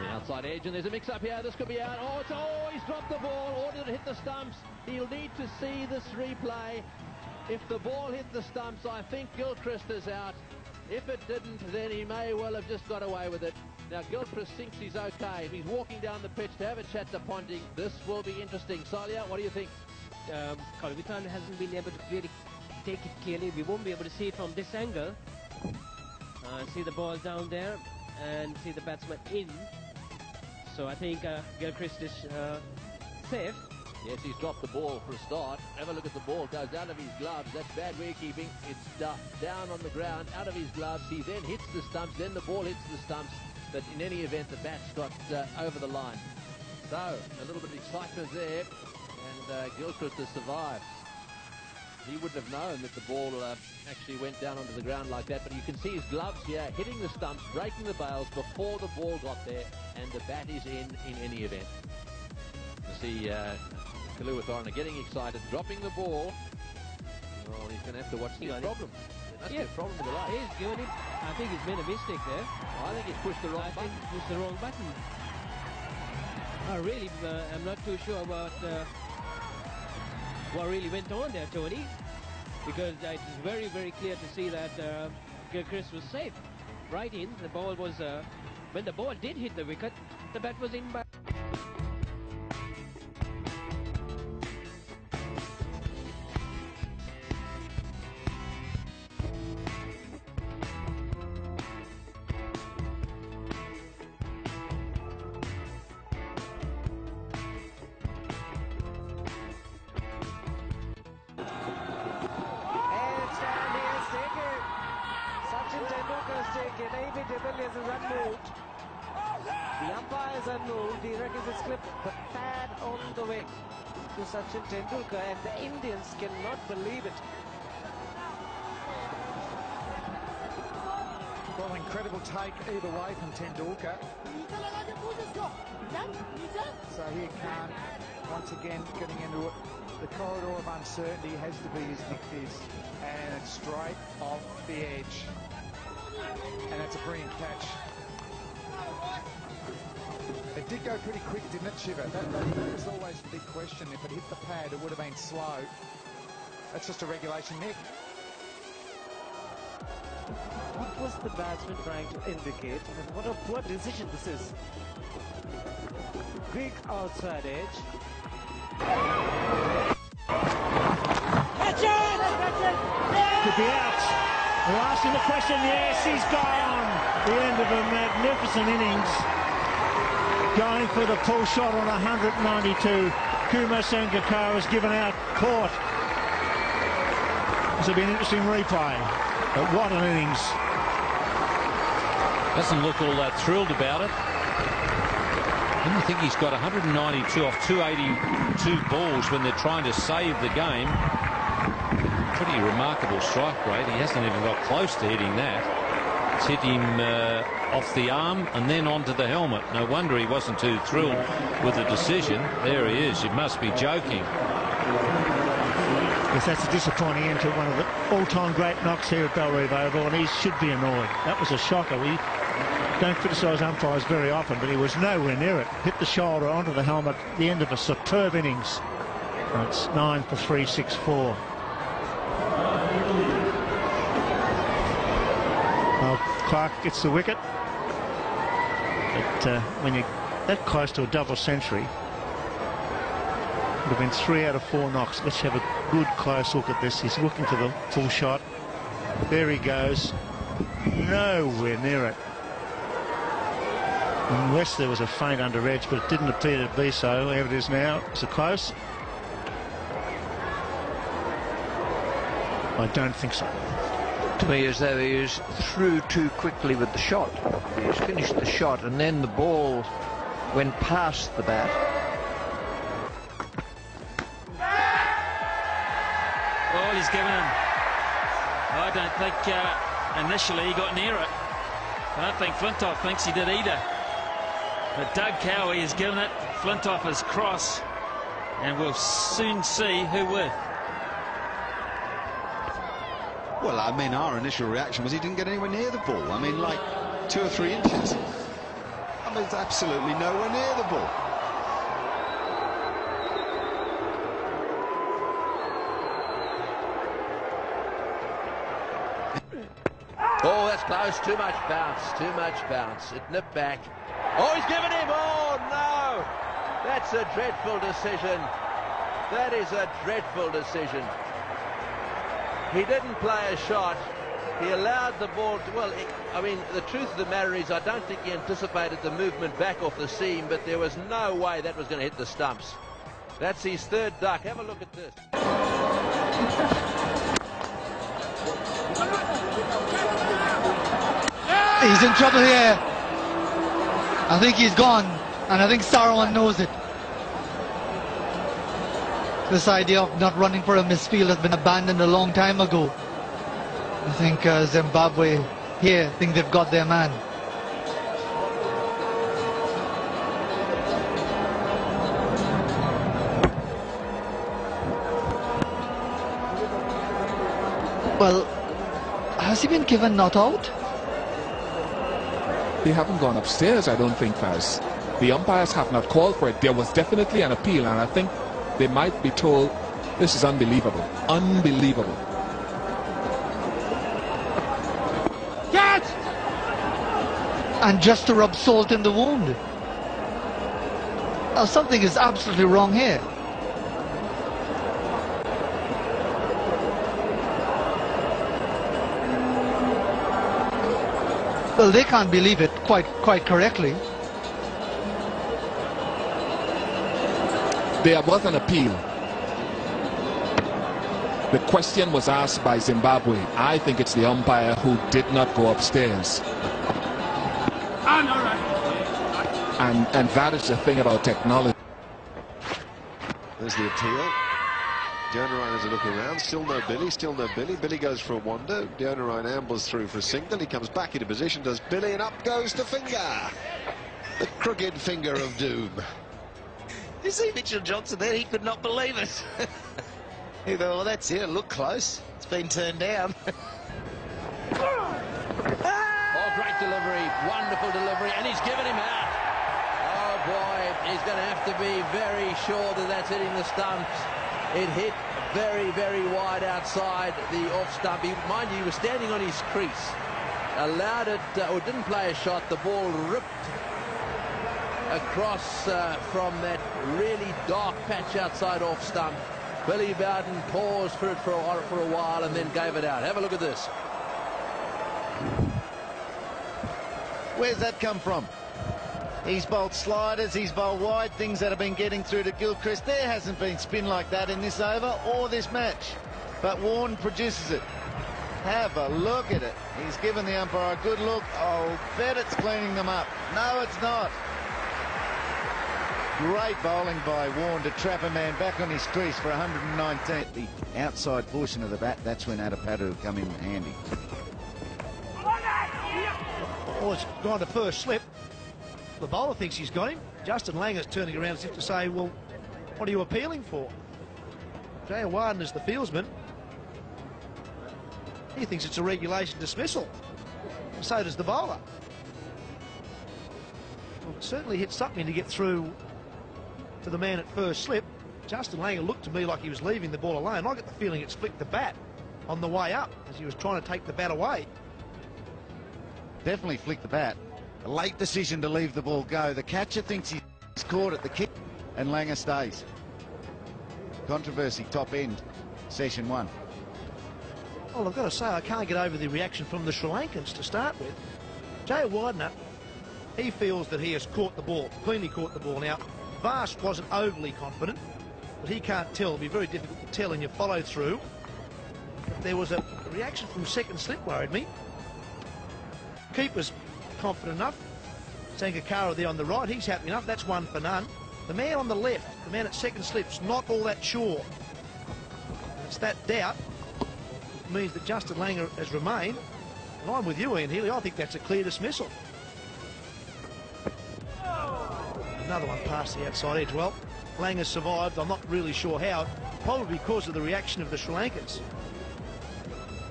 Outside edge, and there's a mix-up here. This could be out. He's dropped the ball. Or did it hit the stumps? He'll need to see this replay. If the ball hit the stumps, I think Gilchrist is out. If it didn't, then he may well have just got away with it. Now, Gilchrist thinks he's okay. If he's walking down the pitch to have a chat to Ponting, this will be interesting. Salia, what do you think? Kalvitan hasn't been able to really take it clearly. We won't be able to see it from this angle. See the ball down there and see the batsman in. So I think Gilchrist is safe. Yes, he's dropped the ball for a start. Have a look at the ball. Goes out of his gloves. That's bad wicketkeeping. It's down on the ground, out of his gloves. He then hits the stumps. Then the ball hits the stumps. But in any event, the bat's got over the line. So, a little bit of excitement there. And Gilchrist has survived. He wouldn't have known that the ball actually went down onto the ground like that. But you can see his gloves here hitting the stumps, breaking the bails before the ball got there. And the bat is in any event. You see Kaluwitharana getting excited, dropping the ball. Well, he's going to have to watch the problem. There must be a problem with the light. He's given it. I think he's made a mistake there. I think he's pushed the wrong button. Pushed the wrong button. Really, I'm not too sure about what really went on there, Tony, because it's very, very clear to see that Gilchrist was safe. Right in, the ball was, when the ball did hit the wicket, the bat was in by... The umpire is unmoved. He reckons it's clipped, but pad on the way to Sachin Tendulkar, and the Indians cannot believe it. Well, incredible take either way from Tendulkar. So here Khan, once again, getting into it. The corridor of uncertainty has to be his Nick is, and it's straight off the edge. And that's a brilliant catch. It did go pretty quick, didn't it, Shiva? That was always the big question. If it hit the pad, it would have been slow. That's just a regulation nick. What was the batsman trying to indicate? And what a poor decision this is. Big outside edge. That's it! Could be out. We're asking the question. Yes, he's gone. The end of a magnificent innings. Going for the pull shot on 192. Kumar Sangakkar was given out. Caught. This will be an interesting replay. But what an innings. Doesn't look all that thrilled about it. I don't think he's got 192 off 282 balls when they're trying to save the game. Pretty remarkable strike rate. He hasn't even got close to hitting that. It's hit him off the arm and then onto the helmet. No wonder he wasn't too thrilled with the decision. There he is. You must be joking. Yes, that's a disappointing end to one of the all-time great knocks here at Bellerive Oval, and he should be annoyed. That was a shocker. We don't criticise umpires very often, but he was nowhere near it. Hit the shoulder onto the helmet at the end of a superb innings. And it's 9 for 364. Well, Clark gets the wicket. But when you're that close to a double century, would have been 3 out of 4 knocks. Let's have a good close look at this. He's looking for the full shot. There he goes. Nowhere near it. Unless there was a faint under edge, but it didn't appear to be so. There it is now. Is it close? I don't think so. To me, as though he was through too quickly with the shot. He's finished the shot and then the ball went past the bat. Well, he's given him. I don't think initially he got near it. I don't think Flintoff thinks he did either. But Doug Cowie has given it. Flintoff is cross. and we'll soon see who with. Well, I mean, our initial reaction was he didn't get anywhere near the ball. I mean, like 2 or 3 inches. I mean, it's absolutely nowhere near the ball. Oh, that's close. Too much bounce. Too much bounce. It nipped back. Oh, he's given him. Oh, no. That's a dreadful decision. That is a dreadful decision. He didn't play a shot. He allowed the ball to, well, I mean, the truth of the matter is I don't think he anticipated the movement back off the seam, but there was no way that was going to hit the stumps. That's his 3rd duck. Have a look at this. He's in trouble here. I think he's gone, and I think Sarwan knows it. This idea of not running for a misfield has been abandoned a long time ago. I think Zimbabwe here think they've got their man. Well, has he been given not out? They haven't gone upstairs, I don't think, Faz. The umpires have not called for it. There was definitely an appeal, and I think they might be told, this is unbelievable. Unbelievable. Catch! And just to rub salt in the wound. Now, something is absolutely wrong here. Well, they can't believe it quite correctly. There was an appeal. The question was asked by Zimbabwe. I think it's the umpire who did not go upstairs. And that is the thing about technology. There's the appeal. Deonarine has a look around. Still no Billy. Still no Billy. Billy goes for a wander. Deonarine ambles through for a single. He comes back into position. Does Billy, and up goes the finger. The crooked finger of doom. You see Mitchell Johnson there? He could not believe it. He thought, well, that's it. Look close. It's been turned down. Oh, great delivery. Wonderful delivery. And he's given him out. Oh, boy. He's going to have to be very sure that that's hitting the stumps. It hit very, very wide outside the off stump. Mind you, he was standing on his crease. Allowed it, or didn't play a shot. The ball ripped across from that really dark patch outside off stump. Billy Bowden paused for it for a while and then gave it out. Have a look at this. Where's that come from? He's bowled sliders, he's bowled wide, things that have been getting through to Gilchrist. There hasn't been spin like that in this over or this match. But Warren produces it. Have a look at it. He's given the umpire a good look. Oh, bet it's cleaning them up. No, it's not. Great bowling by Warren to trap a man back on his crease for 119. The outside portion of the bat, that's when Adapatu come in handy. Oh, it's gone to first slip. The bowler thinks he's got him. Justin Langer's turning around as if to say, well, what are you appealing for? Jay Warden is the fieldsman. He thinks it's a regulation dismissal. And so does the bowler. Well, it certainly hit something to get through to the man at first slip. Justin Langer looked to me like he was leaving the ball alone. I get the feeling it's flicked the bat on the way up as he was trying to take the bat away. Definitely flicked the bat. A late decision to leave the ball go. The catcher thinks he's caught at the kick, and Langer stays. Controversy, top end, session 1. Well, I've got to say, I can't get over the reaction from the Sri Lankans to start with. Jay Widener, he feels that he has caught the ball, cleanly caught the ball. Now, Vast wasn't overly confident, but he can't tell. It'll be very difficult to tell in your follow-through. But there was a reaction from second slip worried me. Keeper's confident enough. Sangakkara there on the right, he's happy enough. That's 1 for none. The man on the left, the man at second slip's not all that sure. And it's that doubt means that Justin Langer has remained. And I'm with you, Ian Healy. I think that's a clear dismissal. Another one past the outside edge. Well, Lang has survived. I'm not really sure how. Probably because of the reaction of the Sri Lankans.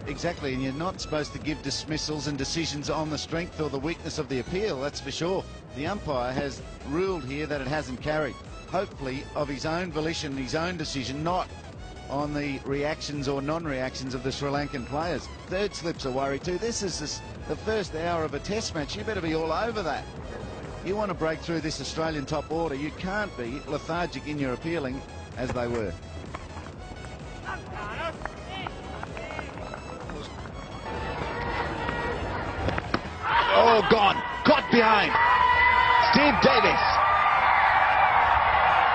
Exactly, and you're not supposed to give dismissals and decisions on the strength or the weakness of the appeal, that's for sure. The umpire has ruled here that it hasn't carried. Hopefully of his own volition, his own decision, not on the reactions or non-reactions of the Sri Lankan players. Third slip's a worry too. This is the first hour of a test match. You better be all over that. You want to break through this Australian top order. You can't be lethargic in your appealing as they were. Oh, gone. Caught behind. Steve Davis.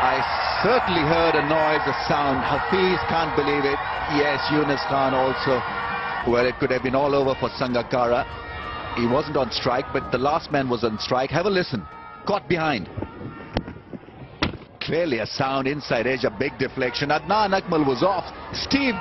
I certainly heard a noise, a sound. Hafiz can't believe it. Yes, Yunus Khan also. Well, it could have been all over for Sangakkara. He wasn't on strike, but the last man was on strike. Have a listen. Caught behind. Clearly a sound inside edge, a big deflection. Adnan Akmal was off. Steve...